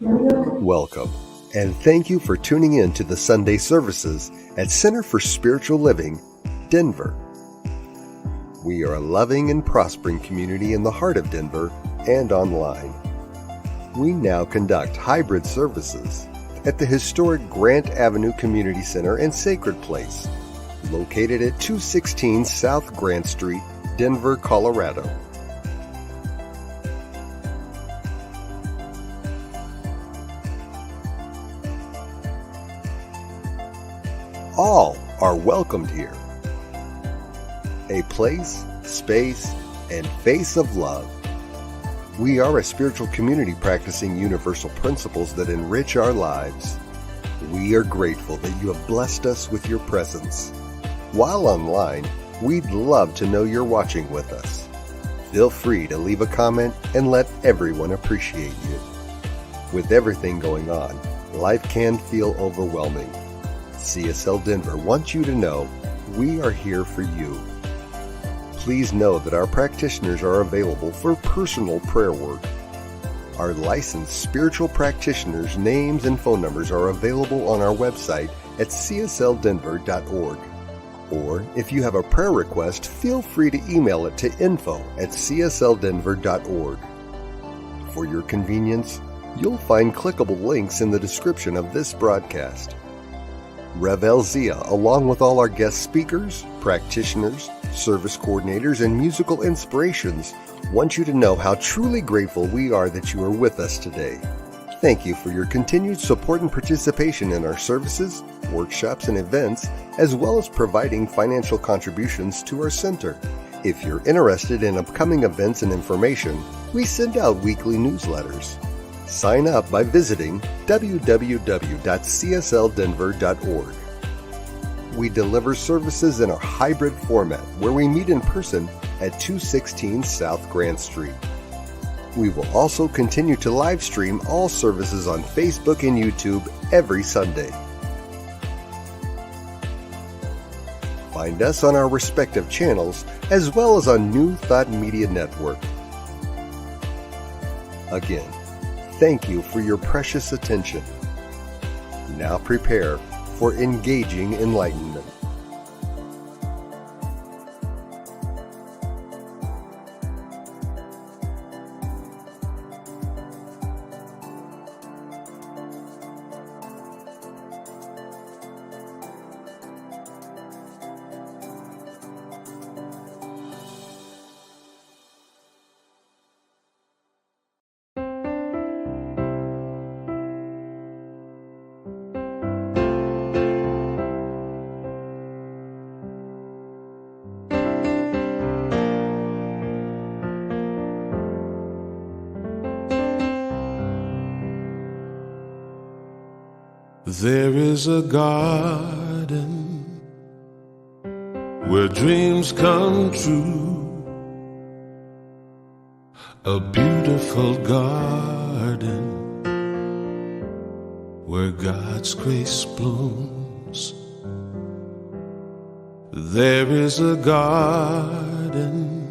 Welcome, and thank you for tuning in to the Sunday services at Center for Spiritual Living, Denver. We are a loving and prospering community in the heart of Denver and online. We now conduct hybrid services at the historic Grant Avenue Community Center and Sacred Place, located at 216 South Grant Street, Denver, Colorado. All are welcomed here. A place, space, and face of love. We are a spiritual community practicing universal principles that enrich our lives. We are grateful that you have blessed us with your presence. While online, we'd love to know you're watching with us. Feel free to leave a comment and let everyone appreciate you. With everything going on, life can feel overwhelming. CSL Denver wants you to know we are here for you. Please know that our practitioners are available for personal prayer work. Our licensed spiritual practitioners' names and phone numbers are available on our website at csldenver.org. Or if you have a prayer request, feel free to email it to info@csldenver.org. For your convenience, you'll find clickable links in the description of this broadcast. Rev El Zia, along with all our guest speakers, practitioners, service coordinators, and musical inspirations, want you to know how truly grateful we are that you are with us today. Thank you for your continued support and participation in our services, workshops, and events, as well as providing financial contributions to our center. If you're interested in upcoming events and information, we send out weekly newsletters. Sign up by visiting www.csldenver.org. We deliver services in a hybrid format where we meet in person at 216 South Grant Street. We will also continue to live stream all services on Facebook and YouTube every Sunday. Find us on our respective channels as well as on New Thought Media Network. Again, thank you for your precious attention. Now prepare for engaging enlightenment. There is a garden where dreams come true, a beautiful garden where God's grace blooms. There is a garden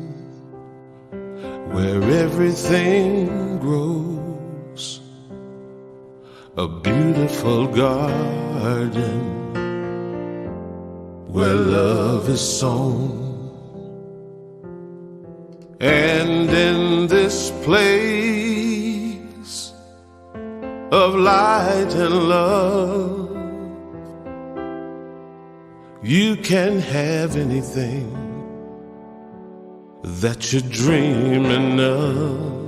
where everything grows, a beautiful garden where love is sown. And in this place of light and love, you can have anything that you're dreaming of.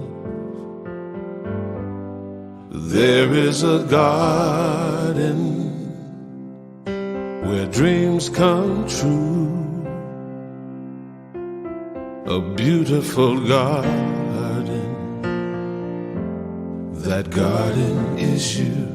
There is a garden where dreams come true, a beautiful garden. That garden is you.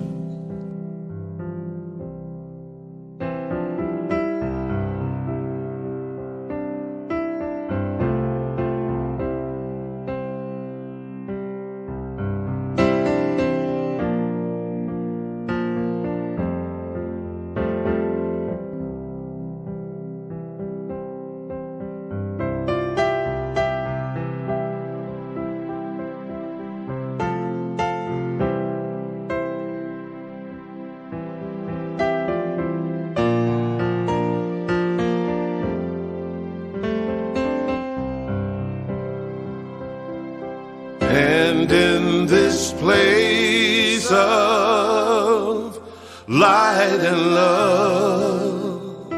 in this place of light and love.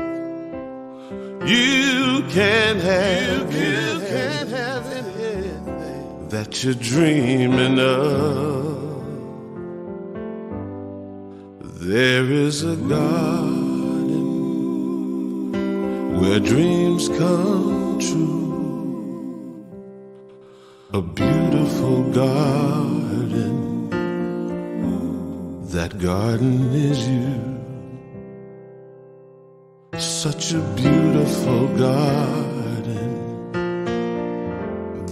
You can't have anything that you're dreaming of. There is a garden where dreams come true, a beautiful garden. That garden is you. Such a beautiful garden.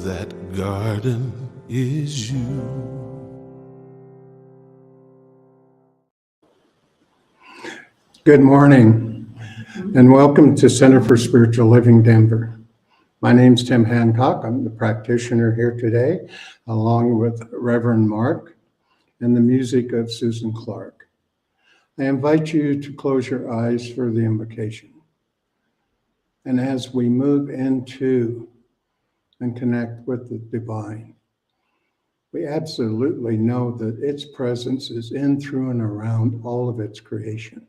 That garden is you. Good morning, and welcome to Center for Spiritual Living, Denver. My name's Tim Hancock. I'm the practitioner here today, along with Reverend Mark and the music of Susan Clark. I invite you to close your eyes for the invocation. And as we move into and connect with the divine, we absolutely know that its presence is in, through, and around all of its creation.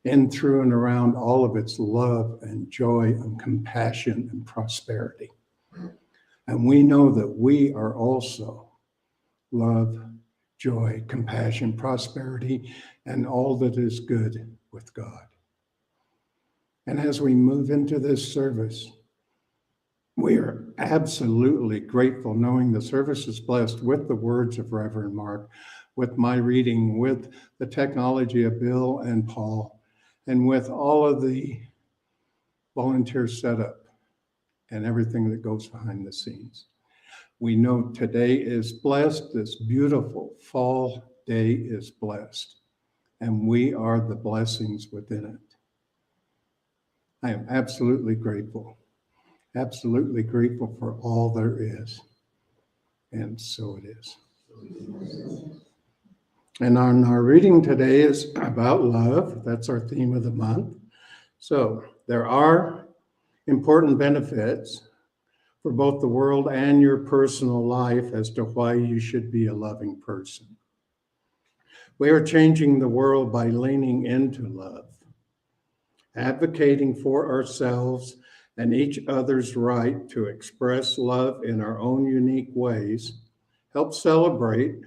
In, through, and around all of its love and joy and compassion and prosperity. And we know that we are also love, joy, compassion, prosperity, and all that is good with God. And as we move into this service, we are absolutely grateful knowing the service is blessed with the words of Reverend Mark, with my reading, with the technology of Bill and Paul, and with all of the volunteer setup and everything that goes behind the scenes. We know today is blessed. This beautiful fall day is blessed, and we are the blessings within it. I am absolutely grateful for all there is. And so it is. And our reading today is about love. That's our theme of the month. So there are important benefits for both the world and your personal life as to why you should be a loving person. We are changing the world by leaning into love, advocating for ourselves and each other's right to express love in our own unique ways, helps to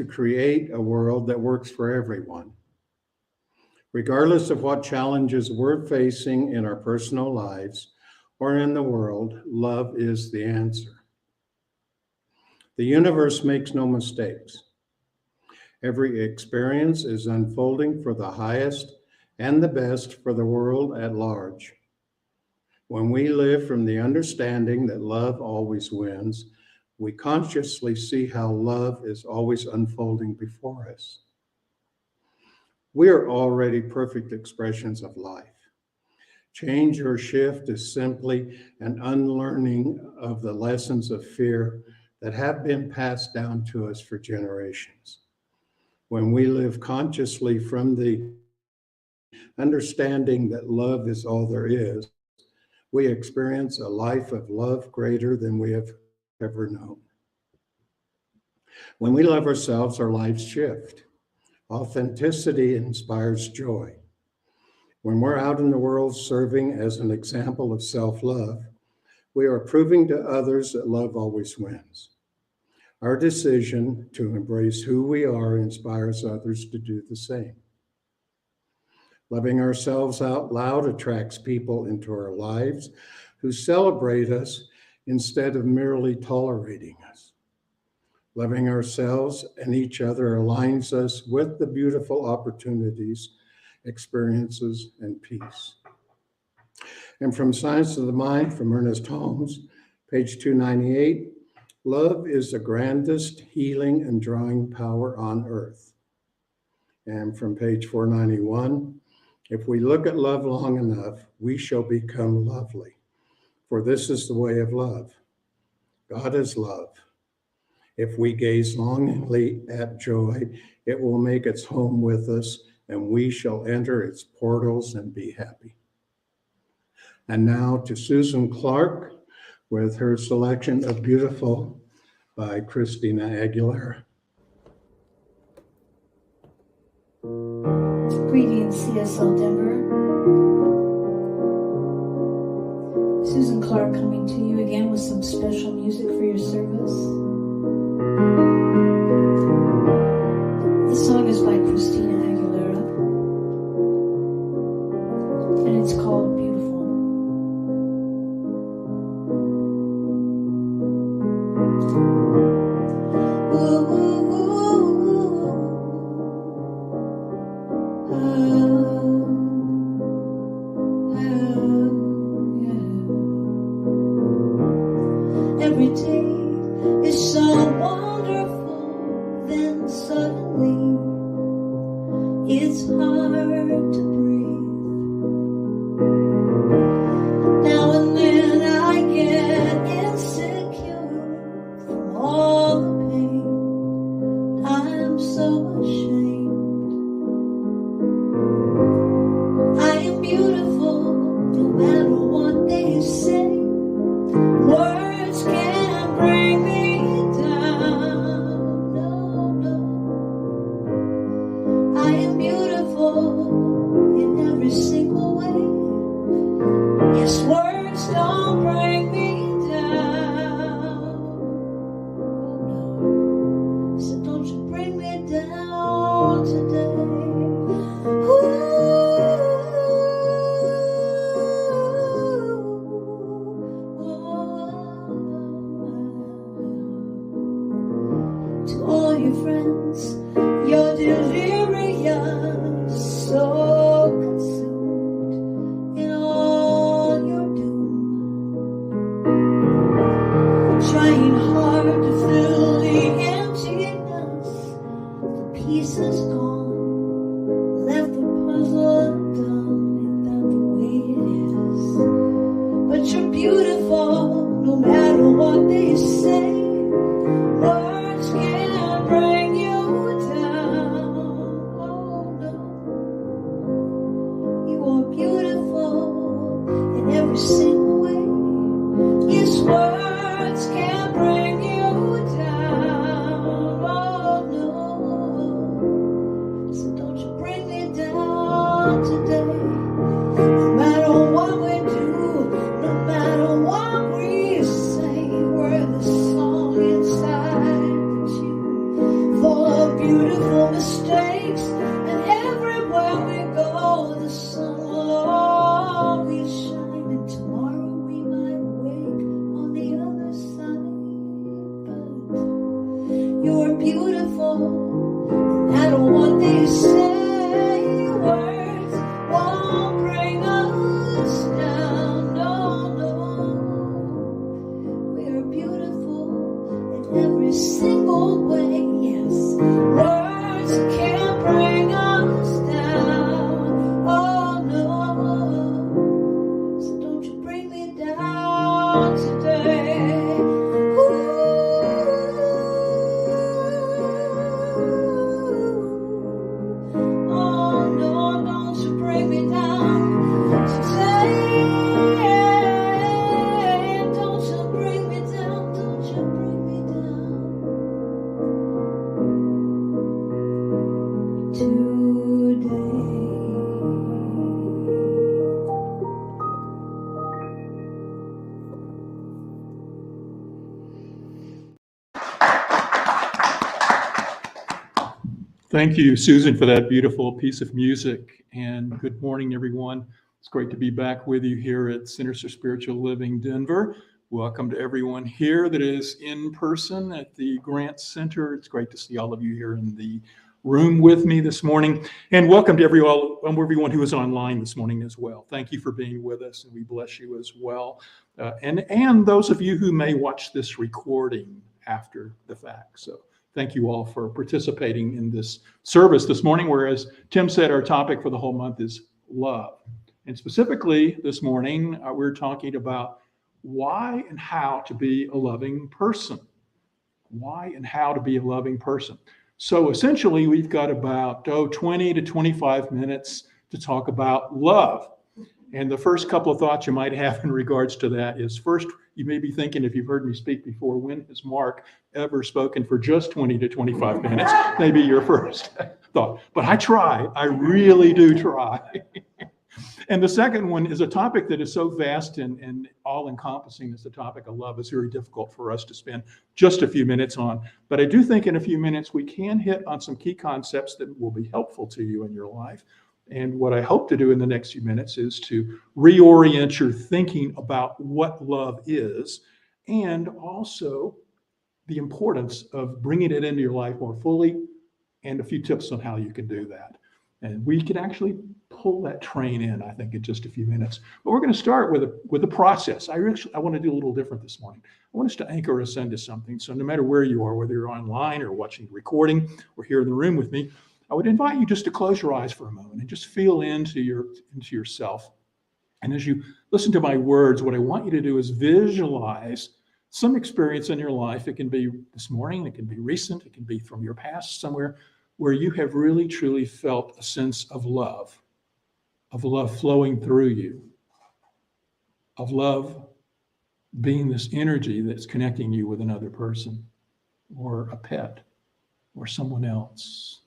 create a world that works for everyone. Regardless of what challenges we're facing in our personal lives or in the world, love is the answer. The universe makes no mistakes. Every experience is unfolding for the highest and the best for the world at large. When we live from the understanding that love always wins, we consciously see how love is always unfolding before us. We are already perfect expressions of life. Change or shift is simply an unlearning of the lessons of fear that have been passed down to us for generations. When we live consciously from the understanding that love is all there is, we experience a life of love greater than we have ever known. When we love ourselves, our lives shift. Authenticity inspires joy. When we're out in the world serving as an example of self-love, we are proving to others that love always wins. Our decision to embrace who we are inspires others to do the same. Loving ourselves out loud attracts people into our lives who celebrate us instead of merely tolerating us. Loving ourselves and each other aligns us with the beautiful opportunities, experiences, and peace. And from Science of the Mind, from Ernest Holmes, page 298, love is the grandest healing and drawing power on earth. And from page 491, if we look at love long enough, we shall become lovely. For this is the way of love. God is love. If we gaze longingly at joy, it will make its home with us, and we shall enter its portals and be happy. And now to Susan Clark with her selection of Beautiful by Christina Aguilera. Greetings, CSL Denver. Susan Clark coming to you again with some special music for your service. The song is by Christina Aguilera, and it's called Beautiful. Every day is so wonderful, then suddenly it's hard to breathe. Now and then I get insecure from all the pain. I'm so ashamed. I am beautiful no matter what they say. Words can't bring me down, no, no. I am beautiful in every single way. Yes, words don't bring me down, oh no. So don't you bring me down today. To all your friends, your delirious, so consumed in all your doom, trying hard to fill the emptiness, the pieces gone, left the puzzle undone. Ain't that the way it is? But you're beautiful no matter what they say. Words can't bring you down, oh no. You are beautiful in every single way. Yes, words can't bring you down, oh no. So don't you bring me down today. No matter what we do, no matter what we say, we're the song inside the tune, full of beautiful mistakes. And everywhere we go, the sun will always shine. And tomorrow we might wake on the other side. But you're beautiful, no matter what they say. Words won't bring us down, no, no. We're beautiful in every single way, yes. Words can't bring us down, oh no. So don't you bring me down today. Oh no, don't you bring me down today. Don't you bring me down, don't you bring me down today. Thank you, Susan, for that beautiful piece of music. And good morning, everyone. It's great to be back with you here at Centers for Spiritual Living Denver. Welcome to everyone here that is in person at the Grant Center. It's great to see all of you here in the room with me this morning. And welcome to everyone who is online this morning as well. Thank you for being with us, and we bless you as well. And those of you who may watch this recording after the fact. So thank you all for participating in this service this morning, where, as Tim said, our topic for the whole month is love. And specifically this morning, we're talking about why and how to be a loving person. Why and how to be a loving person. So essentially, we've got about 20 to 25 minutes to talk about love. And the first couple of thoughts you might have in regards to that is, first, you may be thinking, if you've heard me speak before, when has Mark ever spoken for just 20 to 25 minutes? Maybe your first thought. But I try. I really do try. And the second one is a topic that is so vast and all-encompassing as the topic of love. It's very difficult for us to spend just a few minutes on. But I do think in a few minutes we can hit on some key concepts that will be helpful to you in your life. And what I hope to do in the next few minutes is to reorient your thinking about what love is, and also the importance of bringing it into your life more fully, and a few tips on how you can do that. And we can actually pull that train in, I think, in just a few minutes. But we're going to start with a process. I want to do a little different this morning. I want us to anchor us into something. So no matter where you are, whether you're online or watching the recording or here in the room with me, I would invite you just to close your eyes for a moment and just feel into yourself. And as you listen to my words, what I want you to do is visualize some experience in your life. It can be this morning, it can be recent, it can be from your past, somewhere where you have really, truly felt a sense of love flowing through you, of love being this energy that's connecting you with another person or a pet or someone else.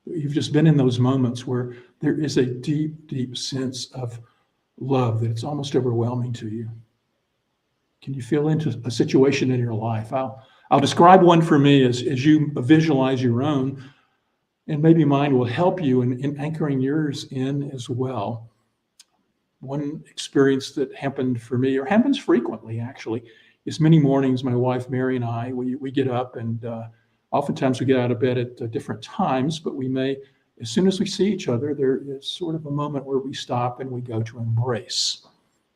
You've just been in those moments where there is a deep, deep sense of love that's almost overwhelming to you. Can you feel into a situation in your life? I'll describe one for me as you visualize your own, and maybe mine will help you in anchoring yours in as well. One experience that happened for me, or happens frequently actually, is many mornings my wife Mary and I, we get up, and oftentimes we get out of bed at different times, but we may, as soon as we see each other, there is sort of a moment where we stop and we go to embrace.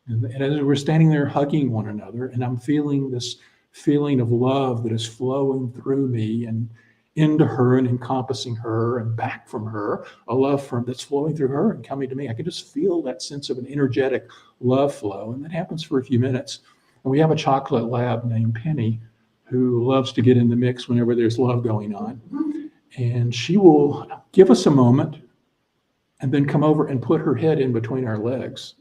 And as we're standing there hugging one another, and I'm feeling this feeling of love that is flowing through me and into her and encompassing her and back from her, a love that's flowing through her and coming to me. I can just feel that sense of an energetic love flow, and that happens for a few minutes. And we have a chocolate lab named Penny who loves to get in the mix whenever there's love going on. And she will give us a moment and then come over and put her head in between our legs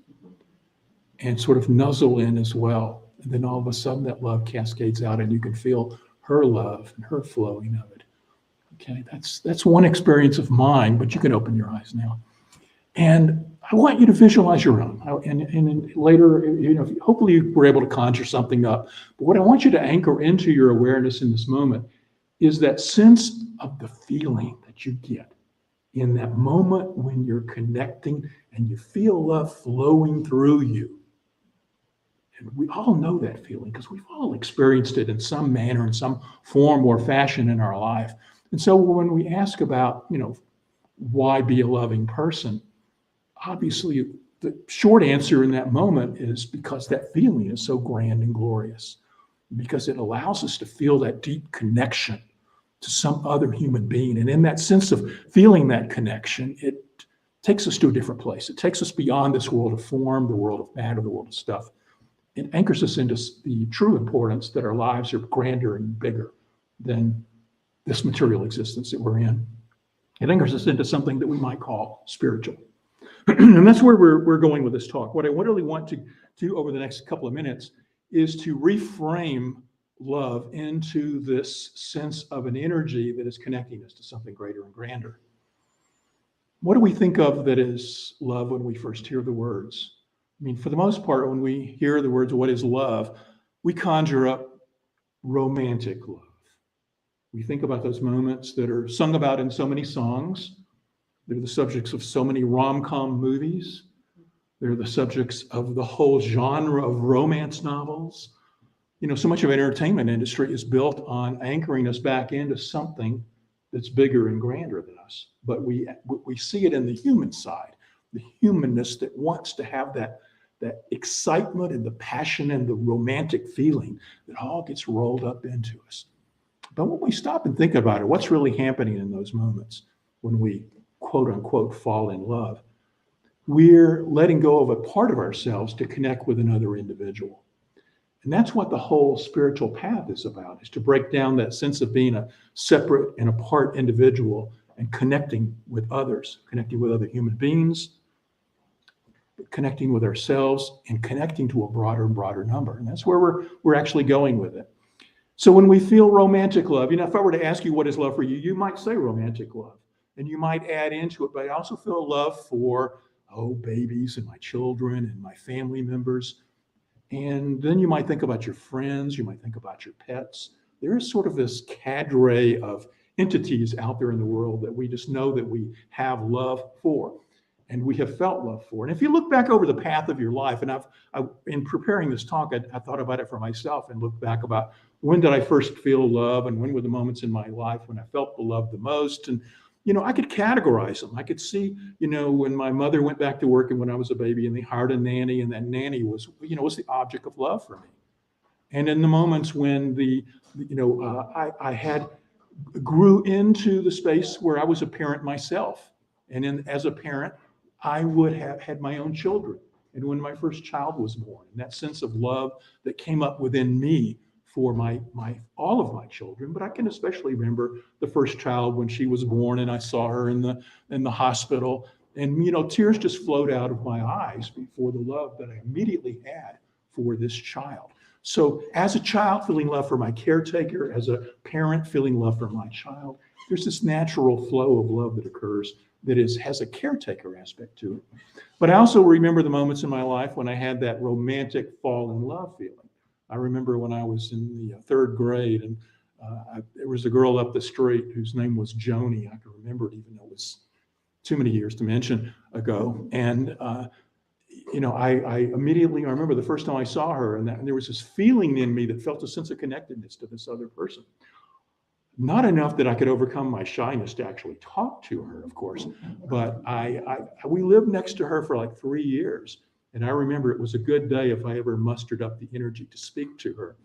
and sort of nuzzle in as well. And then all of a sudden that love cascades out and you can feel her love and her flowing of it. Okay, that's one experience of mine, but you can open your eyes now. And I want you to visualize your own. And later, hopefully you were able to conjure something up. But what I want you to anchor into your awareness in this moment is that sense of the feeling that you get in that moment when you're connecting and you feel love flowing through you. And we all know that feeling because we've all experienced it in some manner, in some form or fashion in our life. And so when we ask about, why be a loving person, obviously the short answer in that moment is because that feeling is so grand and glorious, because it allows us to feel that deep connection to some other human being. And in that sense of feeling that connection, it takes us to a different place. It takes us beyond this world of form, the world of matter, the world of stuff. It anchors us into the true importance that our lives are grander and bigger than this material existence that we're in. It anchors us into something that we might call spiritual. And that's where we're going with this talk. What I really want to do over the next couple of minutes is to reframe love into this sense of an energy that is connecting us to something greater and grander. What do we think of that is love when we first hear the words? I mean, for the most part, when we hear the words, what is love, we conjure up romantic love. We think about those moments that are sung about in so many songs. They're the subjects of so many rom-com movies. They're the subjects of the whole genre of romance novels. So much of an entertainment industry is built on anchoring us back into something that's bigger and grander than us. But we see it in the human side, the humanness that wants to have that excitement and the passion and the romantic feeling that all gets rolled up into us. But when we stop and think about it, what's really happening in those moments when we quote unquote fall in love? We're letting go of a part of ourselves to connect with another individual. And that's what the whole spiritual path is about, is to break down that sense of being a separate and apart individual and connecting with others, connecting with other human beings, connecting with ourselves and connecting to a broader and broader number. And that's where we're actually going with it. So when we feel romantic love, if I were to ask you what is love for you, you might say romantic love. And you might add into it, but I also feel love for, babies and my children and my family members. And then you might think about your friends, you might think about your pets. There is sort of this cadre of entities out there in the world that we just know that we have love for and we have felt love for. And if you look back over the path of your life, and in preparing this talk, I thought about it for myself and looked back about when did I first feel love and when were the moments in my life when I felt the love the most. And, I could categorize them. I could see, when my mother went back to work and when I was a baby and they hired a nanny, and that nanny was the object of love for me. And in the moments when I had grew into the space where I was a parent myself. And as a parent, I would have had my own children. And when my first child was born, and that sense of love that came up within me for all of my children, but I can especially remember the first child when she was born and I saw her in the hospital, and tears just flowed out of my eyes before the love that I immediately had for this child. So as a child, feeling love for my caretaker, as a parent, feeling love for my child, there's this natural flow of love that occurs that has a caretaker aspect to it. But I also remember the moments in my life when I had that romantic fall in love feeling. I remember when I was in the third grade, and there was a girl up the street whose name was Joni. I can remember it even though it was too many years to mention ago. And I immediately remember the first time I saw her, and there was this feeling in me that felt a sense of connectedness to this other person. Not enough that I could overcome my shyness to actually talk to her, of course, but we lived next to her for like 3 years. And I remember it was a good day if I ever mustered up the energy to speak to her.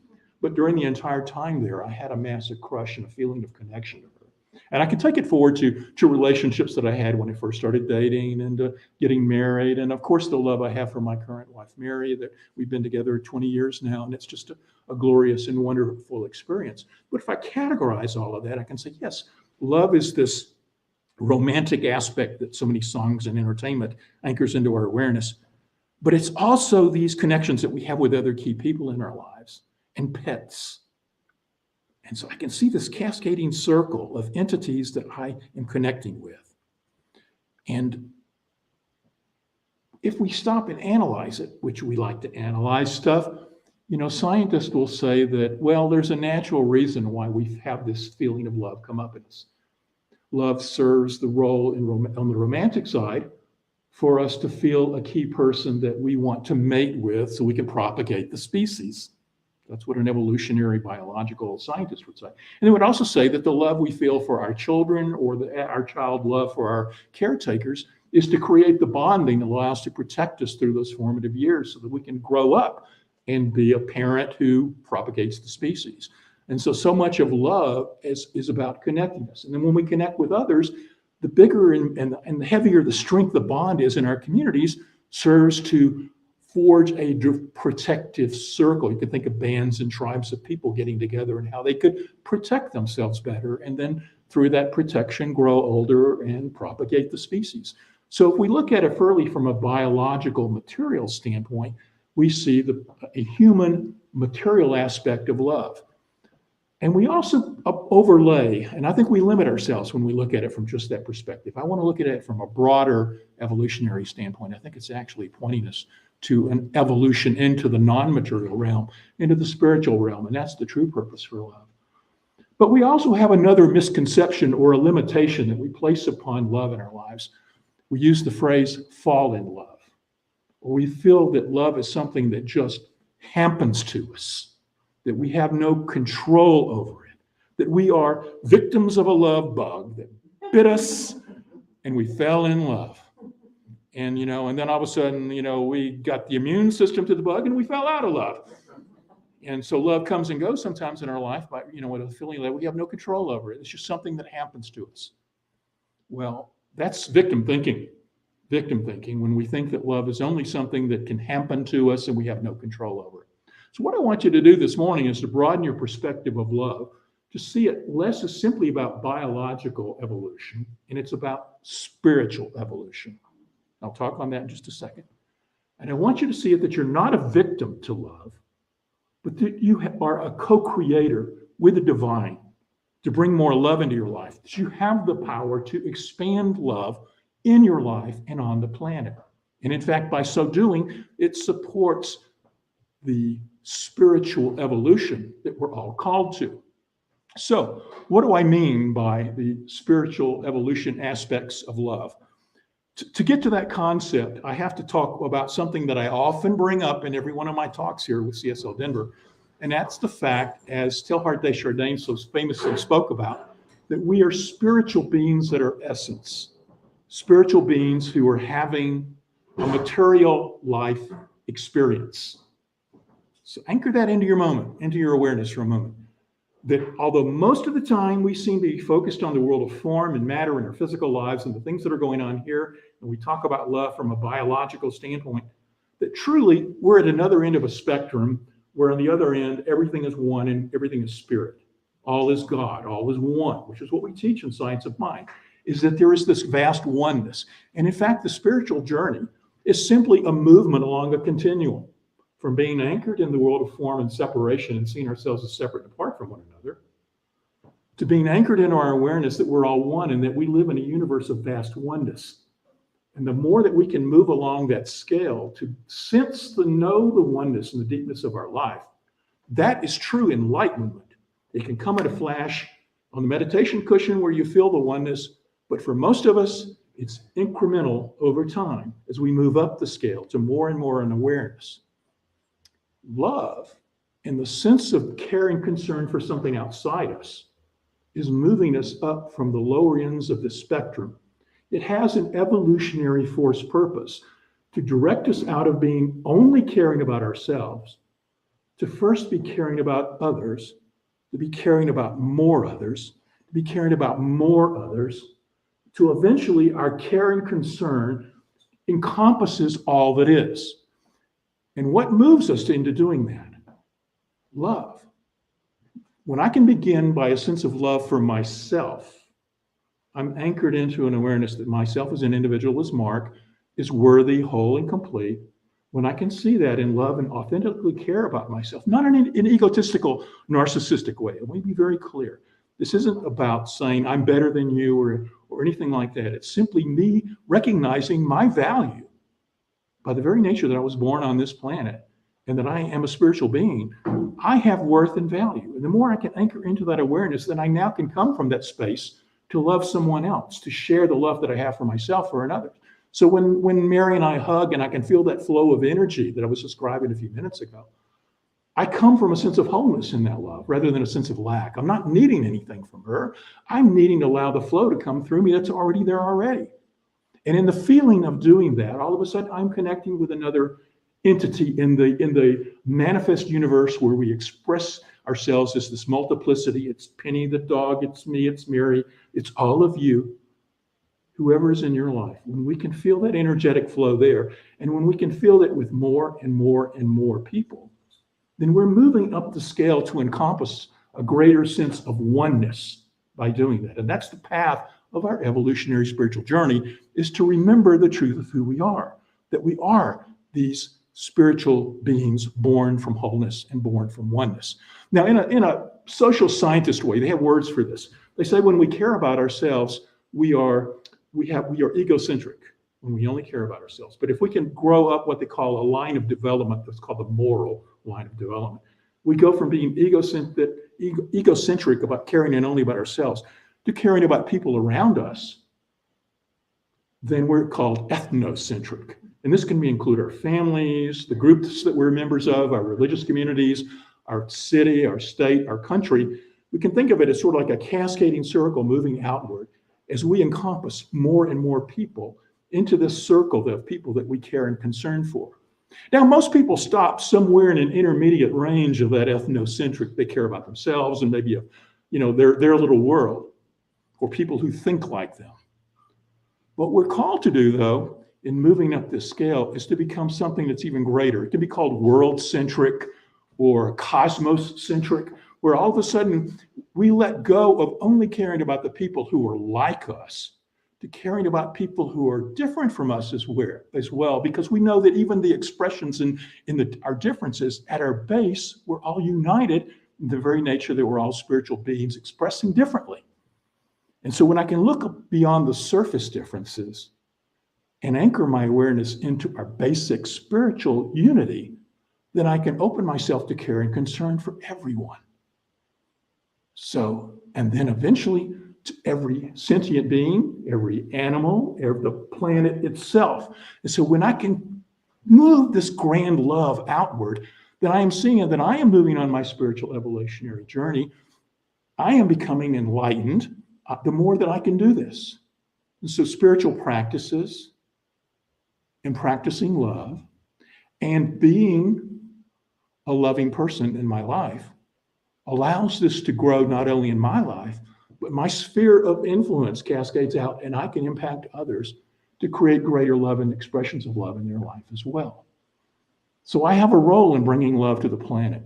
But during the entire time there, I had a massive crush and a feeling of connection to her. And I can take it forward to relationships that I had when I first started dating and getting married. And of course, the love I have for my current wife, Mary, that we've been together 20 years now. And it's just a glorious and wonderful experience. But if I categorize all of that, I can say, yes, love is this romantic aspect that so many songs and entertainment anchors into our awareness. But it's also these connections that we have with other key people in our lives and pets. And so I can see this cascading circle of entities that I am connecting with. And if we stop and analyze it, which we like to analyze stuff, scientists will say that, well, there's a natural reason why we have this feeling of love come up in us. Love serves the role on the romantic side for us to feel a key person that we want to mate with so we can propagate the species. That's what an evolutionary biological scientist would say. And they would also say that the love we feel for our children or our child love for our caretakers is to create the bonding that allows us to protect us through those formative years so that we can grow up and be a parent who propagates the species. And so much of love is about connecting us. And then when we connect with others, the bigger and the heavier the strength the bond is in our communities serves to forge a protective circle. You could think of bands and tribes of people getting together and how they could protect themselves better, and then through that protection grow older and propagate the species. So if we look at it purely from a biological material standpoint, we see a human material aspect of love. And we also overlay, and I think we limit ourselves when we look at it from just that perspective. I want to look at it from a broader evolutionary standpoint. I think it's actually pointing us to an evolution into the non-material realm, into the spiritual realm, and that's the true purpose for love. But we also have another misconception or a limitation that we place upon love in our lives. We use the phrase fall in love, or we feel that love is something that just happens to us, that we have no control over it, that we are victims of a love bug that bit us and we fell in love. And, and then all of a sudden, we got the immune system to the bug and we fell out of love. And so love comes and goes sometimes in our life, but, with a feeling that we have no control over it. It's just something that happens to us. Well, that's victim thinking. Victim thinking when we think that love is only something that can happen to us and we have no control over it. So what I want you to do this morning is to broaden your perspective of love, to see it less as simply about biological evolution, and it's about spiritual evolution. I'll talk on that in just a second. And I want you to see it that you're not a victim to love, but that you are a co-creator with the divine to bring more love into your life, that you have the power to expand love in your life and on the planet. And in fact, by so doing, it supports the spiritual evolution that we're all called to. So, what do I mean by the spiritual evolution aspects of love? To get to that concept, I have to talk about something that I often bring up in every one of my talks here with CSL Denver, and that's the fact, as Teilhard de Chardin so famously spoke about, that we are spiritual beings that are essence, spiritual beings who are having a material life experience. So anchor that into your moment, into your awareness for a moment. That although most of the time we seem to be focused on the world of form and matter in our physical lives and the things that are going on here, and we talk about love from a biological standpoint, that truly we're at another end of a spectrum where on the other end, everything is one and everything is spirit. All is God, all is one, which is what we teach in Science of Mind, is that there is this vast oneness. And in fact, the spiritual journey is simply a movement along a continuum from being anchored in the world of form and separation and seeing ourselves as separate and apart from one another, to being anchored in our awareness that we're all one and that we live in a universe of vast oneness. And the more that we can move along that scale to sense know the oneness and the deepness of our life, that is true enlightenment. It can come at a flash on the meditation cushion where you feel the oneness, but for most of us, it's incremental over time as we move up the scale to more and more an awareness. Love, in the sense of care and concern for something outside us, is moving us up from the lower ends of the spectrum. It has an evolutionary force purpose to direct us out of being only caring about ourselves, to first be caring about others, to be caring about more others, to be caring about more others, to eventually our care and concern encompasses all that is. And what moves us into doing that? Love. When I can begin by a sense of love for myself, I'm anchored into an awareness that myself as an individual, as Mark, is worthy, whole, and complete. When I can see that in love and authentically care about myself, not in an egotistical, narcissistic way. Let me be very clear. This isn't about saying I'm better than you or anything like that. It's simply me recognizing my value by the very nature that I was born on this planet and that I am a spiritual being. I have worth and value. And the more I can anchor into that awareness, then I now can come from that space to love someone else, to share the love that I have for myself or another. So when Mary and I hug and I can feel that flow of energy that I was describing a few minutes ago, I come from a sense of wholeness in that love rather than a sense of lack. I'm not needing anything from her. I'm needing to allow the flow to come through me that's already there already. And in the feeling of doing that, all of a sudden I'm connecting with another entity in the manifest universe where we express ourselves as this multiplicity. It's Penny the dog, it's me, it's Mary, it's all of you, whoever is in your life. When we can feel that energetic flow there, and when we can feel it with more and more and more people, then we're moving up the scale to encompass a greater sense of oneness by doing that. And that's the path of our evolutionary spiritual journey, is to remember the truth of who we are, that we are these spiritual beings born from wholeness and born from oneness. Now, in a social scientist way, they have words for this. They say when we care about ourselves, we are egocentric when we only care about ourselves. But if we can grow up what they call a line of development, that's called the moral line of development, we go from being egocentric about caring and only about ourselves to caring about people around us. Then we're called ethnocentric. And this can include our families, the groups that we're members of, our religious communities, our city, our state, our country. We can think of it as sort of like a cascading circle moving outward as we encompass more and more people into this circle of people that we care and concern for. Now, most people stop somewhere in an intermediate range of that ethnocentric. They care about themselves and maybe their little world, or people who think like them. What we're called to do, though, in moving up this scale is to become something that's even greater. It can be called world-centric or cosmos-centric, where all of a sudden we let go of only caring about the people who are like us to caring about people who are different from us as well, because we know that even the expressions in our differences, at our base, we're all united in the very nature that we're all spiritual beings expressing differently. And so when I can look beyond the surface differences and anchor my awareness into our basic spiritual unity, then I can open myself to care and concern for everyone. So, and then eventually to every sentient being, every animal, the planet itself. And so when I can move this grand love outward, then I am seeing that I am moving on my spiritual evolutionary journey. I am becoming enlightened the more that I can do this. And so spiritual practices and practicing love and being a loving person in my life allows this to grow not only in my life, but my sphere of influence cascades out, and I can impact others to create greater love and expressions of love in their life as well. So I have a role in bringing love to the planet.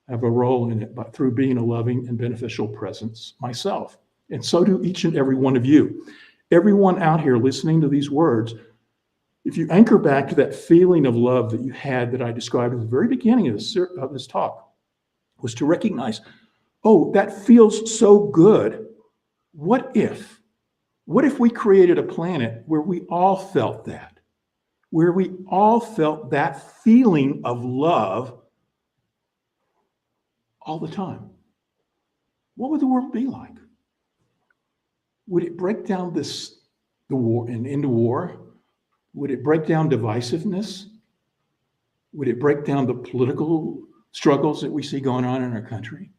I have a role in it through being a loving and beneficial presence myself. And so do each and every one of you. Everyone out here listening to these words, if you anchor back to that feeling of love that you had that I described at the very beginning of this talk, was to recognize, oh, that feels so good. What if we created a planet where we all felt that, where we all felt that feeling of love all the time? What would the world be like? Would it break down the war and into war? Would it break down divisiveness? Would it break down the political struggles that we see going on in our country?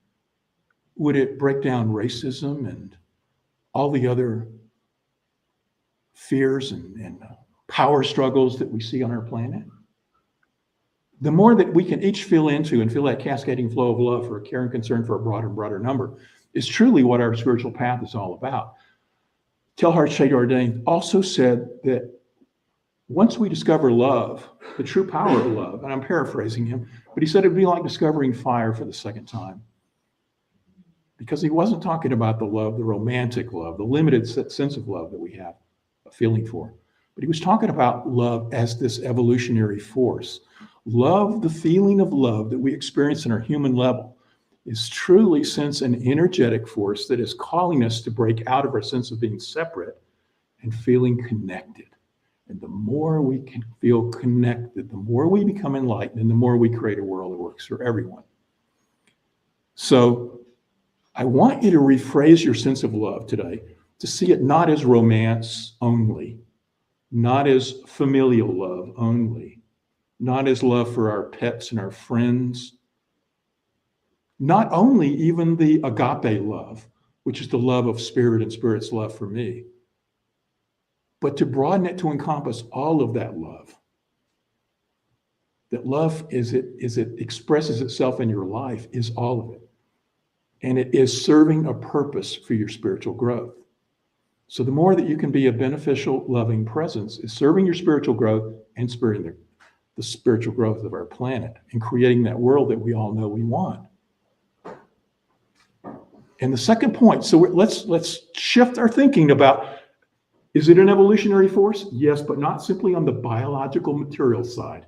Would it break down racism and all the other fears and power struggles that we see on our planet? The more that we can each feel into and feel that cascading flow of love for a care and concern for a broader and broader number is truly what our spiritual path is all about. Teilhard Chardin also said that once we discover love, the true power of love, and I'm paraphrasing him, but he said it'd be like discovering fire for the second time. Because he wasn't talking about the love, the romantic love, the limited sense of love that we have a feeling for. But he was talking about love as this evolutionary force. Love, the feeling of love that we experience in our human level, is truly an energetic force that is calling us to break out of our sense of being separate and feeling connected. And the more we can feel connected, the more we become enlightened, and the more we create a world that works for everyone. So I want you to rephrase your sense of love today to see it not as romance only, not as familial love only, not as love for our pets and our friends, not only even the agape love, which is the love of spirit and spirit's love for me, but to broaden it to encompass all of that love. That love, as it expresses itself in your life, is all of it. And it is serving a purpose for your spiritual growth. So the more that you can be a beneficial, loving presence is serving your spiritual growth and spurring the spiritual growth of our planet and creating that world that we all know we want. And the second point, so let's shift our thinking about, is it an evolutionary force? Yes, but not simply on the biological material side.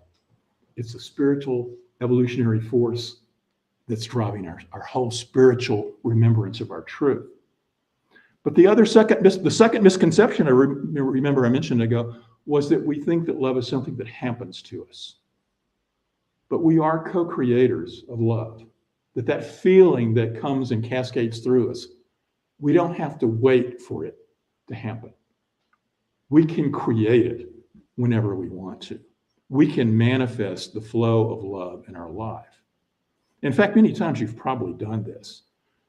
It's a spiritual evolutionary force that's driving our whole spiritual remembrance of our truth. But the second misconception I remember I mentioned ago was that we think that love is something that happens to us. But we are co-creators of love. That feeling that comes and cascades through us, we don't have to wait for it to happen. We can create it whenever we want to. We can manifest the flow of love in our life. In fact, many times you've probably done this,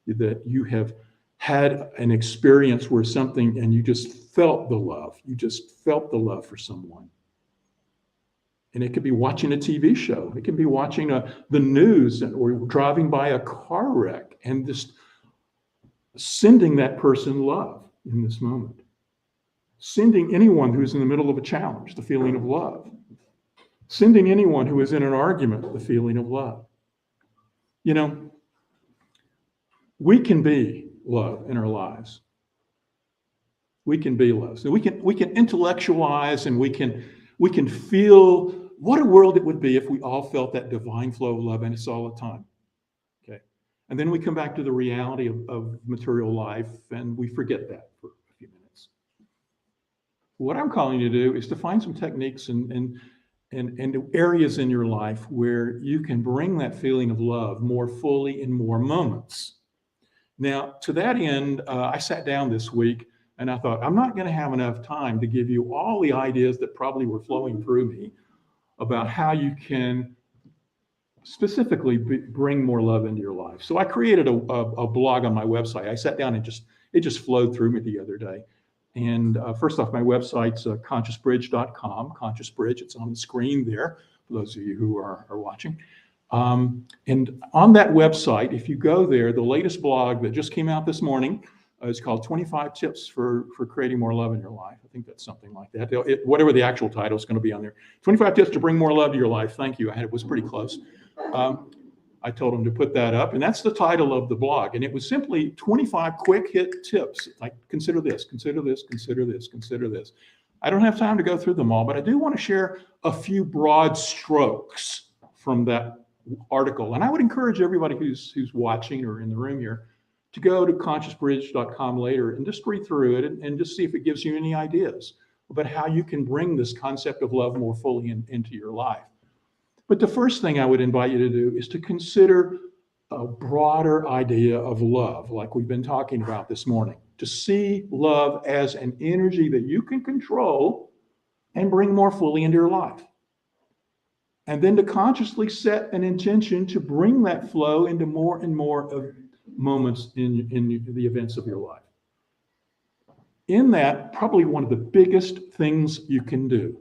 that you have had an experience where something, and you just felt the love. You just felt the love for someone. And it could be watching a TV show. It can be watching the news or driving by a car wreck and just sending that person love in this moment. Sending anyone who's in the middle of a challenge the feeling of love. Sending anyone who is in an argument the feeling of love. You know, we can be love in our lives. we can be love. So we can intellectualize, and we can feel what a world it would be if we all felt that divine flow of love in us all the time. Okay. And then we come back to the reality of material life, and we forget that for a few minutes. What I'm calling you to do is to find some techniques and areas in your life where you can bring that feeling of love more fully in more moments. Now, to that end, I sat down this week and I thought, I'm not going to have enough time to give you all the ideas that probably were flowing through me about how you can specifically bring more love into your life. So I created a blog on my website. I sat down and it just flowed through me the other day. And first off, my website's consciousbridge.com. Conscious Bridge, it's on the screen there for those of you who are watching. And on that website, if you go there, the latest blog that just came out this morning is called 25 Tips for Creating More Love in Your Life. I think that's something like that. Whatever the actual title is going to be on there. 25 Tips to Bring More Love to Your Life. Thank you. It was pretty close. I told him to put that up, and that's the title of the blog. And it was simply 25 quick hit tips. Like, consider this, consider this, consider this, consider this. I don't have time to go through them all, but I do want to share a few broad strokes from that article. And I would encourage everybody who's watching or in the room here to go to consciousbridge.com later and just read through it and just see if it gives you any ideas about how you can bring this concept of love more fully into your life. But the first thing I would invite you to do is to consider a broader idea of love, like we've been talking about this morning, to see love as an energy that you can control and bring more fully into your life. And then to consciously set an intention to bring that flow into more and more of moments in the events of your life. In that, probably one of the biggest things you can do,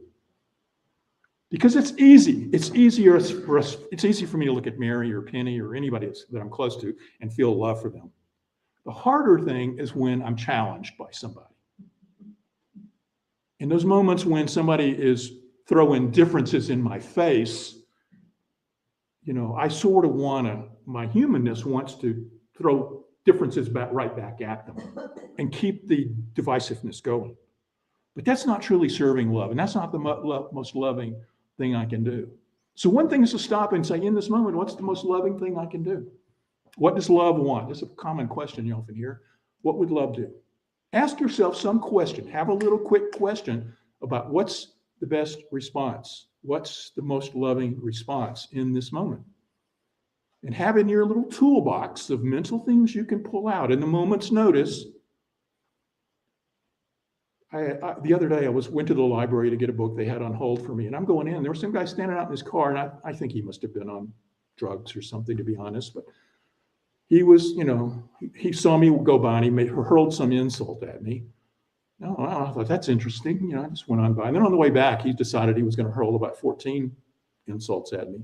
because it's easy. It's easy for me to look at Mary or Penny or anybody that I'm close to and feel love for them. The harder thing is when I'm challenged by somebody. In those moments when somebody is throwing differences in my face, I sort of my humanness wants to throw differences right back at them and keep the divisiveness going. But that's not truly serving love, and that's not the most loving thing I can do. So one thing is to stop and say, in this moment, what's the most loving thing I can do? What does love want? It's a common question you often hear. What would love do? Ask yourself some question. Have a little quick question about what's the best response. What's the most loving response in this moment? And have in your little toolbox of mental things you can pull out in a moment's notice. The other day, I went to the library to get a book they had on hold for me, and I'm going in. There was some guy standing out in his car, and I think he must have been on drugs or something, to be honest. But he was, he saw me go by, and he hurled some insult at me. No, I thought, that's interesting. I just went on by. And then on the way back, he decided he was going to hurl about 14 insults at me.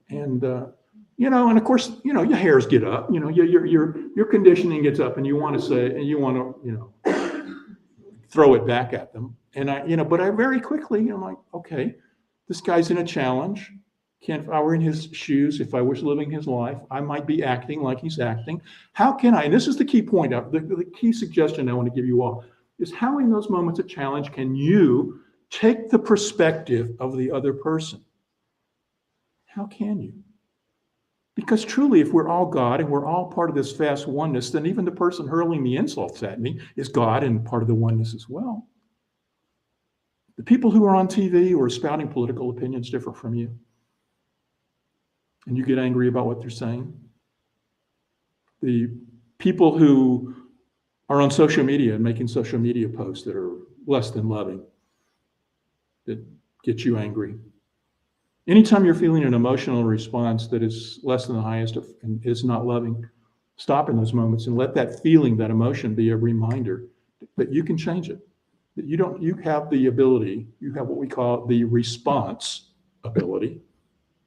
And, and of course, your hairs get up, your conditioning gets up, and you want to say, and you want to, throw it back at them. And but I very quickly, I'm like, okay, this guy's in a challenge. If I were in his shoes, if I was living his life, I might be acting like he's acting. How can I, and this is the key point, the key suggestion I want to give you all, is how in those moments of challenge can you take the perspective of the other person? How can you? Because truly, if we're all God and we're all part of this vast oneness, then even the person hurling the insults at me is God and part of the oneness as well. The people who are on TV or spouting political opinions differ from you, and you get angry about what they're saying. The people who are on social media and making social media posts that are less than loving, that get you angry. Anytime you're feeling an emotional response that is less than the highest and is not loving, stop in those moments and let that feeling, that emotion, be a reminder that you can change it. That you have the ability, you have what we call the response ability.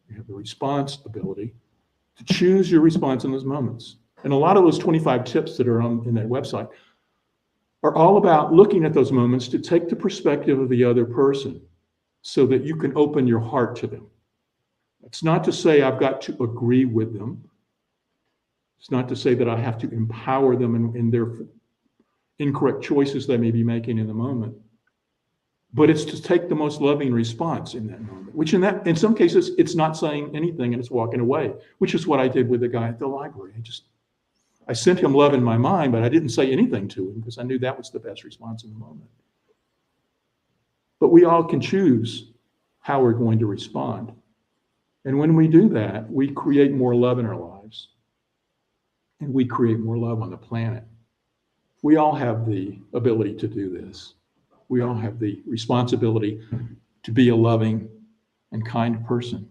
You have the response ability to choose your response in those moments. And a lot of those 25 tips that are in that website are all about looking at those moments to take the perspective of the other person, so that you can open your heart to them. It's not to say I've got to agree with them. It's not to say that I have to empower them in incorrect choices they may be making in the moment. But it's to take the most loving response in that moment, which in some cases, it's not saying anything and it's walking away, which is what I did with the guy at the library. I sent him love in my mind, but I didn't say anything to him because I knew that was the best response in the moment. But we all can choose how we're going to respond. And when we do that, we create more love in our lives. And we create more love on the planet. We all have the ability to do this. We all have the responsibility to be a loving and kind person.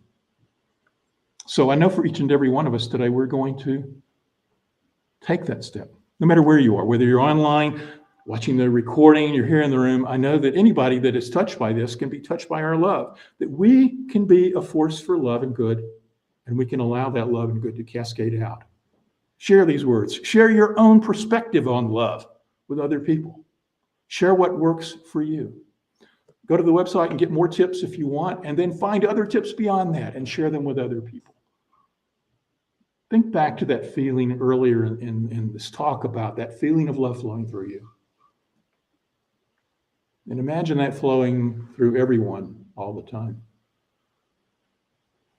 So I know for each and every one of us today, we're going to take that step, no matter where you are, whether you're online, watching the recording, you're here in the room. I know that anybody that is touched by this can be touched by our love, that we can be a force for love and good, and we can allow that love and good to cascade out. Share these words. Share your own perspective on love with other people. Share what works for you. Go to the website and get more tips if you want, and then find other tips beyond that and share them with other people. Think back to that feeling earlier in this talk about that feeling of love flowing through you. And imagine that flowing through everyone all the time,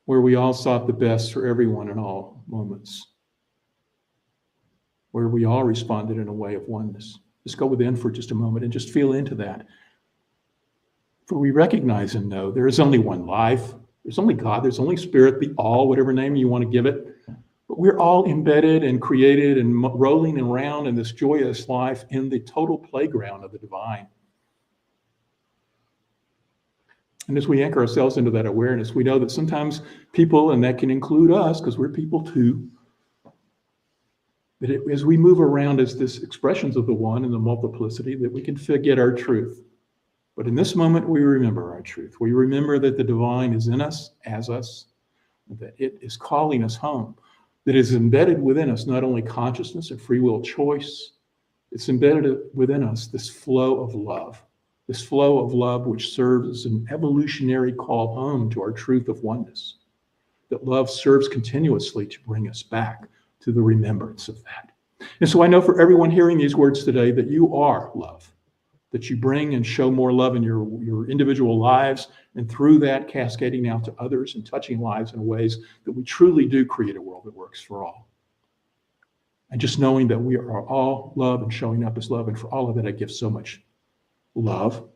where we all sought the best for everyone in all moments, where we all responded in a way of oneness. Just go within for just a moment and just feel into that. For we recognize and know there is only one life. There's only God. There's only Spirit, the all, whatever name you want to give it. But we're all embedded and created and rolling around in this joyous life in the total playground of the divine. And as we anchor ourselves into that awareness, we know that sometimes people, and that can include us, because we're people too, that as we move around as this expressions of the one and the multiplicity, that we can forget our truth. But in this moment, we remember our truth. We remember that the divine is in us, as us, that it is calling us home, that is embedded within us, not only consciousness and free will choice, it's embedded within us, this flow of love which serves as an evolutionary call home to our truth of oneness, that love serves continuously to bring us back to the remembrance of that. And so I know for everyone hearing these words today that you are love, that you bring and show more love in your individual lives, and through that cascading out to others and touching lives in ways that we truly do create a world that works for all. And just knowing that we are all love and showing up as love, and for all of it I give so much love.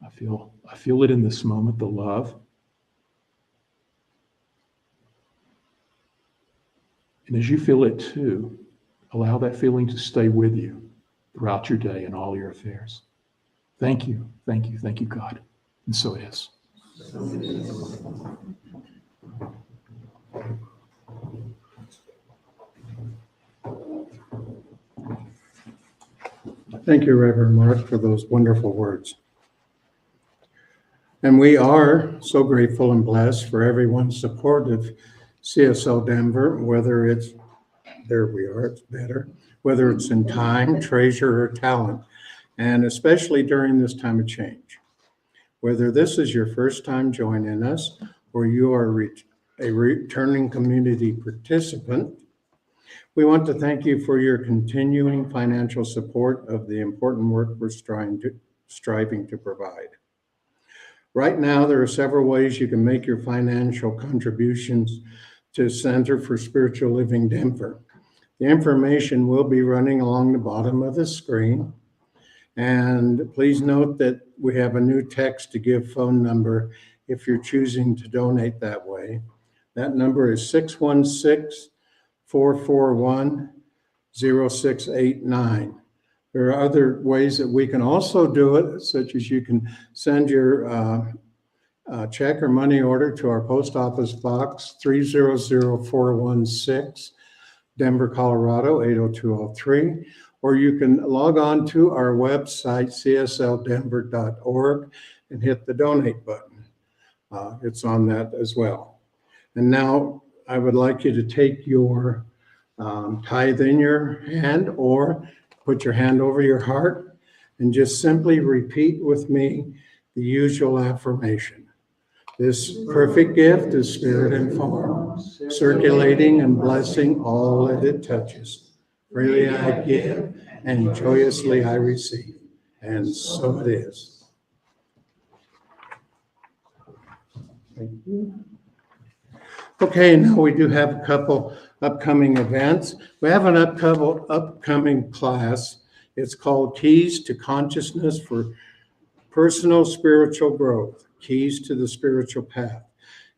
I feel it in this moment, the love. And as you feel it too, allow that feeling to stay with you throughout your day and all your affairs. Thank you, thank you, thank you, God. And so it is. Thank you, Reverend Mark, for those wonderful words. And we are so grateful and blessed for everyone's support of CSL Denver, whether it's, there we are, it's better, whether it's in time, treasure, or talent, and especially during this time of change. Whether this is your first time joining us or you are a returning community participant, we want to thank you for your continuing financial support of the important work we're striving to provide. Right now, there are several ways you can make your financial contributions to Center for Spiritual Living Denver. The information will be running along the bottom of the screen. And please note that we have a new text to give phone number if you're choosing to donate that way. That number is 616-441-0689. There are other ways that we can also do it, such as you can send your check or money order to our post office box 300416, Denver, Colorado 80203, or you can log on to our website, csldenver.org, and hit the donate button. It's on that as well. And now I would like you to take your tithe in your hand, or put your hand over your heart and just simply repeat with me the usual affirmation. This perfect gift is spirit and form, circulating and blessing all that it touches. freely I give, and joyously I receive. And so it is. Thank you. Okay, now we do have a couple upcoming events. We have an upcoming class. It's called Keys to Consciousness for Personal Spiritual Growth, Keys to the Spiritual Path.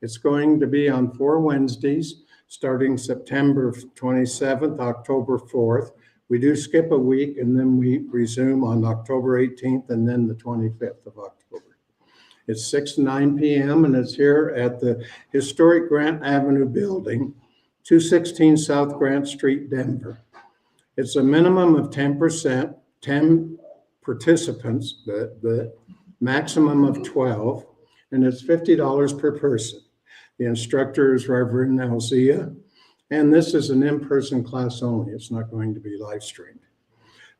It's going to be on 4 Wednesdays, starting September 27th, October 4th. We do skip a week, and then we resume on October 18th and then the 25th of October. It's 6 to 9 p.m., and it's here at the historic Grant Avenue building, 216 South Grant Street, Denver. It's a minimum of 10%, 10 participants, the maximum of 12, and it's $50 per person. The instructor is Reverend Alzia, and this is an in-person class only. It's not going to be live streamed.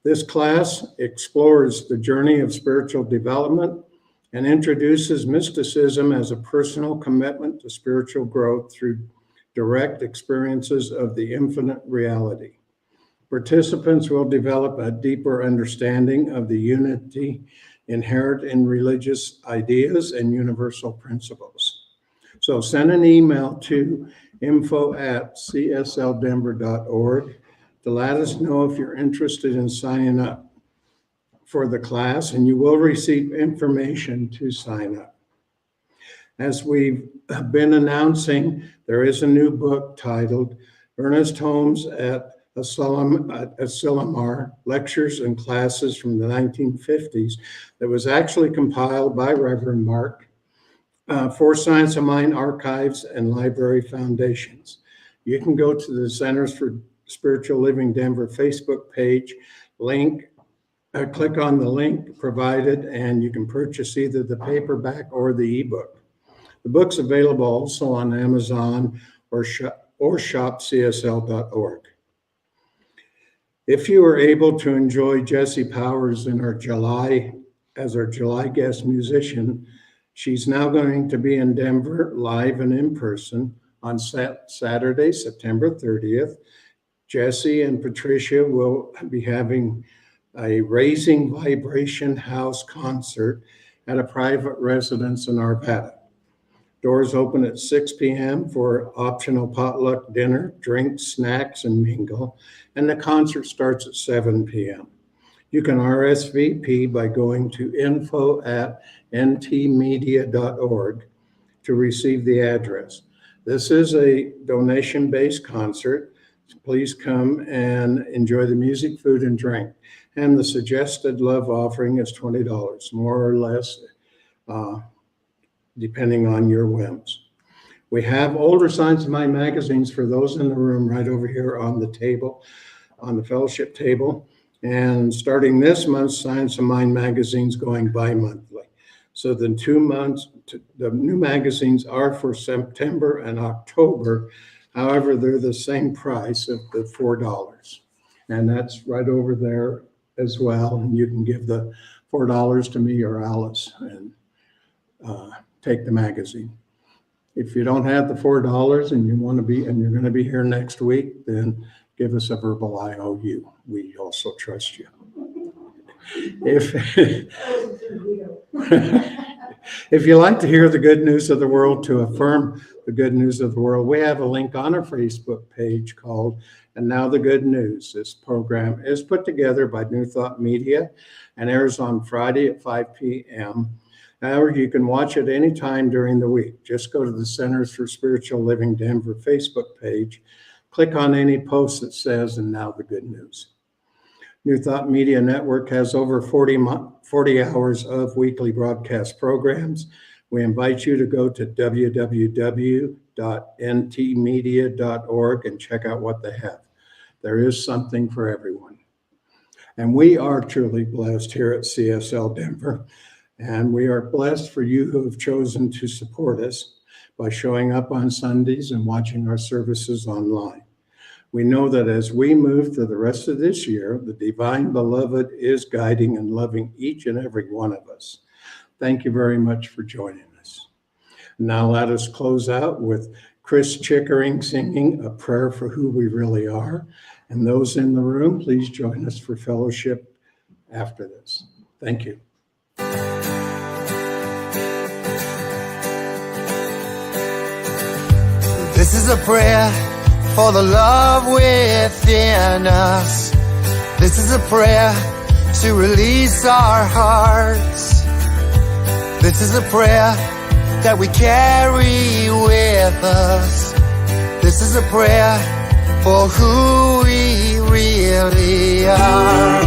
This class explores the journey of spiritual development and introduces mysticism as a personal commitment to spiritual growth through direct experiences of the infinite reality. Participants will develop a deeper understanding of the unity inherent in religious ideas and universal principles. So send an email to info@csldenver.org to let us know if you're interested in signing up for the class, and you will receive information to sign up. As we've been announcing, there is a new book titled Ernest Holmes at Asilomar, Lectures and Classes from the 1950s, that was actually compiled by Reverend Mark for Science of Mind Archives and Library Foundations. You can go to the Centers for Spiritual Living Denver Facebook page, click on the link provided, and you can purchase either the paperback or the ebook. The book's available also on Amazon or shopcsl.org. If you were able to enjoy Jessie Powers in our July guest musician, she's now going to be in Denver live and in person on Saturday, September 30th. Jessie and Patricia will be having a Raising Vibration House concert at a private residence in Arvada. Doors open at 6 p.m. for optional potluck dinner, drinks, snacks, and mingle, and the concert starts at 7 p.m. You can RSVP by going to info@ntmedia.org to receive the address. This is a donation-based concert. Please come and enjoy the music, food, and drink. And the suggested love offering is $20, more or less, depending on your whims. We have older Science of Mind magazines for those in the room right over here on the table, on the fellowship table. And starting this month, Science of Mind magazine's going bi-monthly. So the 2 months, the new magazines are for September and October. However, they're the same price of the $4. And that's right over there as well. And you can give the $4 to me or Alice and take the magazine. If you don't have the $4 and you want to be, and you're going to be here next week, then give us a verbal IOU. We also trust you. If you like to hear the good news of the world, to affirm the good news of the world, we have a link on our Facebook page called And Now the Good News. This program is put together by New Thought Media and airs on Friday at 5 p.m. However, you can watch it anytime during the week. Just go to the Centers for Spiritual Living Denver Facebook page, click on any post that says And Now the Good News. New Thought Media Network has over 40 hours of weekly broadcast programs. We invite you to go to www.ntmedia.org and check out what they have. There is something for everyone. And we are truly blessed here at CSL Denver. And we are blessed for you who have chosen to support us by showing up on Sundays and watching our services online. We know that as we move through the rest of this year, the Divine Beloved is guiding and loving each and every one of us. Thank you very much for joining us. Now let us close out with Chris Chickering singing A Prayer for Who We Really Are. And those in the room, please join us for fellowship after this. Thank you. This is a prayer for the love within us. This is a prayer to release our hearts. This is a prayer that we carry with us. This is a prayer for who we really are.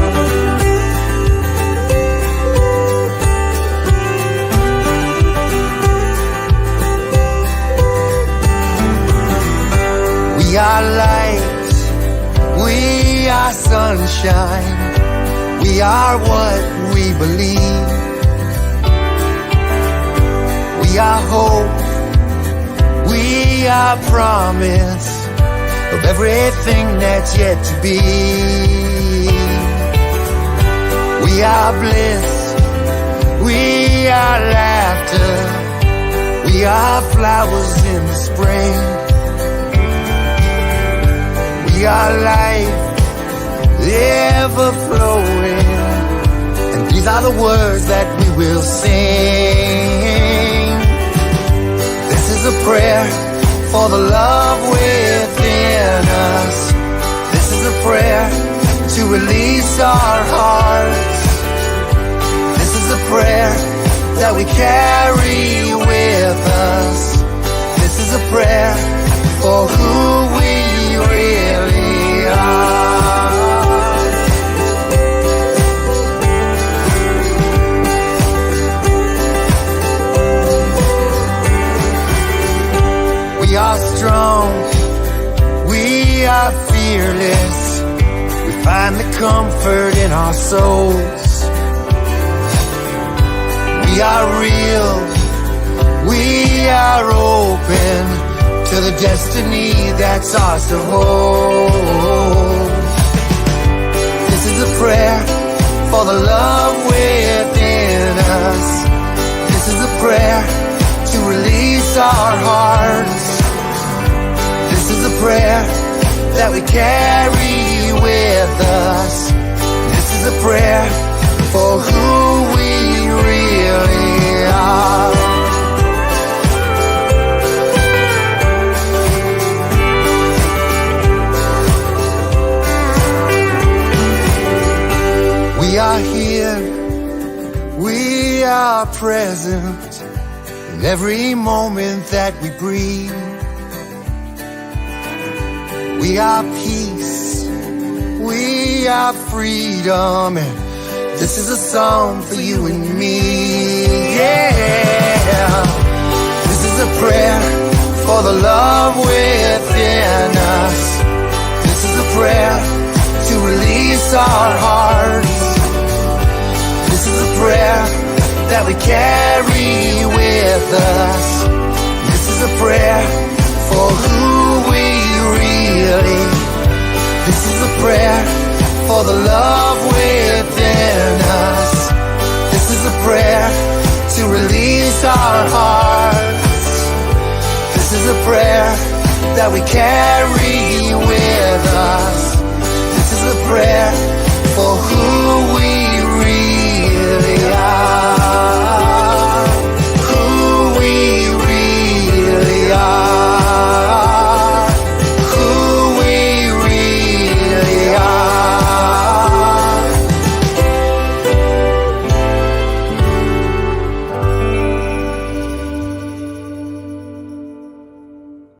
We are light, we are sunshine, we are what we believe. We are hope, we are promise of everything that's yet to be. We are bliss, we are laughter, we are flowers in the spring. We are life, ever flowing, and these are the words that we will sing. This is a prayer for the love within us. This is a prayer to release our hearts. This is a prayer that we carry with us. This is a prayer for who we really are. We are strong, we are fearless, we find the comfort in our souls. We are real, we are open to the destiny that's ours to hold. This is a prayer for the love within us. This is a prayer to release our hearts. This is a prayer that we carry with us. This is a prayer for who we really are. We are here, we are present in every moment that we breathe. We are peace, we are freedom, and this is a song for you and me. Yeah, this is a prayer for the love within us. This is a prayer to release our hearts. This is a prayer that we carry with us. This is a prayer for who we really. This is a prayer for the love within us. This is a prayer to release our hearts. This is a prayer that we carry with us.